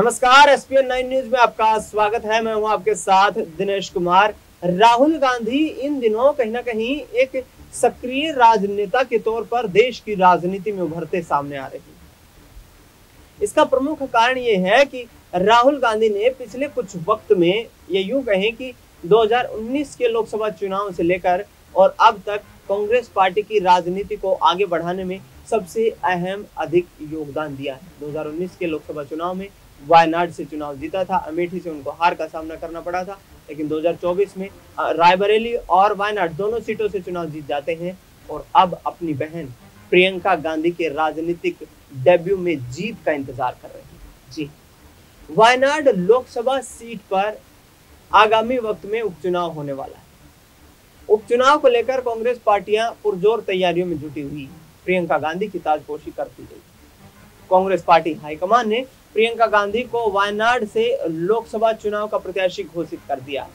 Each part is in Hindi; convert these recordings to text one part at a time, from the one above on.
नमस्कार, एसपीएन 9 न्यूज में आपका स्वागत है। मैं हूं आपके साथ दिनेश कुमार। राहुल गांधी इन दिनों कहीं ना कहीं एक सक्रिय राजनेता के तौर पर देश की राजनीति में उभरते सामने आ रहे हैं। इसका प्रमुख कारण ये है कि राहुल गांधी ने पिछले कुछ वक्त में, ये यूं कहें कि 2019 के लोकसभा चुनाव से लेकर और अब तक कांग्रेस पार्टी की राजनीति को आगे बढ़ाने में सबसे अहम अधिक योगदान दिया है। 2019 के लोकसभा चुनाव में वायनाड से चुनाव जीता था, अमेठी से उनको हार का सामना करना पड़ा था, लेकिन 2024 में रायबरेली और वायनाड दोनों सीटों से चुनाव जीत जाते हैं और अब अपनी बहन प्रियंका गांधी के राजनीतिक डेब्यू में जीत का इंतजार कर रहे हैं। जी, वायनाड लोकसभा सीट पर आगामी वक्त में उपचुनाव होने वाला है। उपचुनाव को लेकर कांग्रेस पार्टियां पुरजोर तैयारियों में जुटी हुई है। प्रियंका गांधी की ताजपोशी करती गई। कांग्रेस पार्टी हाईकमान ने प्रियंका गांधी को वायनाड से लोकसभा चुनाव का प्रत्याशी घोषित कर दिया है।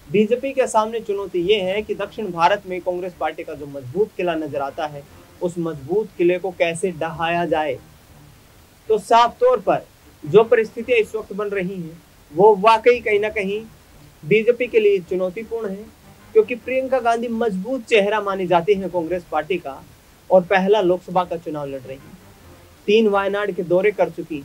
बीजेपी के सामने चुनौती ये है कि दक्षिण भारत में कांग्रेस पार्टी का जो मजबूत किला नजर आता है, उस मजबूत किले को कैसे ढहाया जाए। तो साफ तौर पर जो परिस्थितियां इस वक्त बन रही हैं, वो वाकई कहीं ना कहीं बीजेपी के लिए चुनौतीपूर्ण है, क्योंकि प्रियंका गांधी मजबूत चेहरा मानी जाती है कांग्रेस पार्टी का और पहला लोकसभा का चुनाव लड़ रही है। 3 वायनाड के दौरे कर चुकी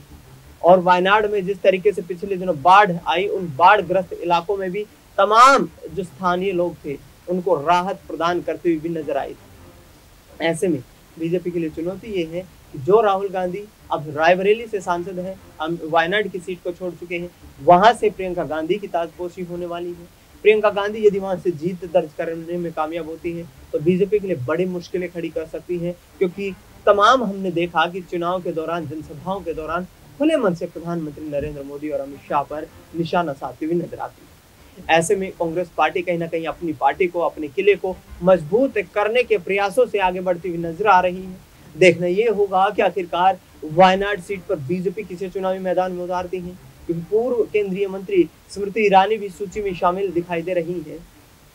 और वायनाड में जिस तरीके से पिछले दिनों बाढ़ आई, उन बाढ़ ग्रस्त इलाकों में भी तमाम जो स्थानीय लोग थे उनको राहत प्रदान करते हुए भी नजर आई थी। ऐसे में बीजेपी के लिए चुनौती ये है कि जो राहुल गांधी अब रायबरेली से सांसद हैं, वायनाड की सीट को छोड़ चुके हैं, वहां से प्रियंका गांधी की ताजपोशी होने वाली है। प्रियंका गांधी यदि वहां से जीत दर्ज करने में कामयाब होती है तो बीजेपी के लिए बड़ी मुश्किलें खड़ी कर सकती है, क्योंकि तमाम हमने देखा कि चुनाव के दौरान, जनसभाओं के दौरान खुले मन से प्रधानमंत्री नरेंद्र मोदी और अमित शाह पर निशाना साधती हुई नजर आती है। ऐसे में कांग्रेस पार्टी कहीं ना कहीं अपनी पार्टी को, अपने किले को मजबूत करने के प्रयासों से आगे बढ़ती हुई नजर आ रही है। देखना ये होगा कि आखिरकार वायनाड सीट पर बीजेपी किसे चुनावी मैदान में उतारती है, क्योंकि पूर्व केंद्रीय मंत्री स्मृति ईरानी भी सूची में शामिल दिखाई दे रही है।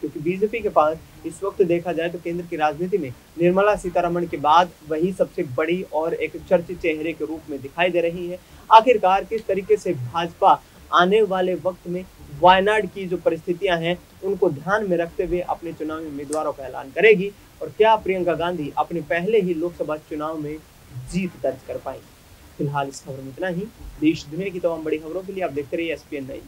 क्योंकि बीजेपी के पास इस वक्त देखा जाए तो केंद्र की राजनीति में निर्मला सीतारमण के बाद वही सबसे बड़ी और एक चर्चित चेहरे के रूप में दिखाई दे रही है। आखिरकार किस तरीके से भाजपा आने वाले वक्त में वायनाड की जो परिस्थितियां हैं उनको ध्यान में रखते हुए अपने चुनावी उम्मीदवारों का ऐलान करेगी, और क्या प्रियंका गांधी अपने पहले ही लोकसभा चुनाव में जीत दर्ज कर पाएंगी। फिलहाल इस खबर में इतना ही। देश दुनिया की तमाम बड़ी खबरों के लिए आप देखते रहिए एसपीएन 9।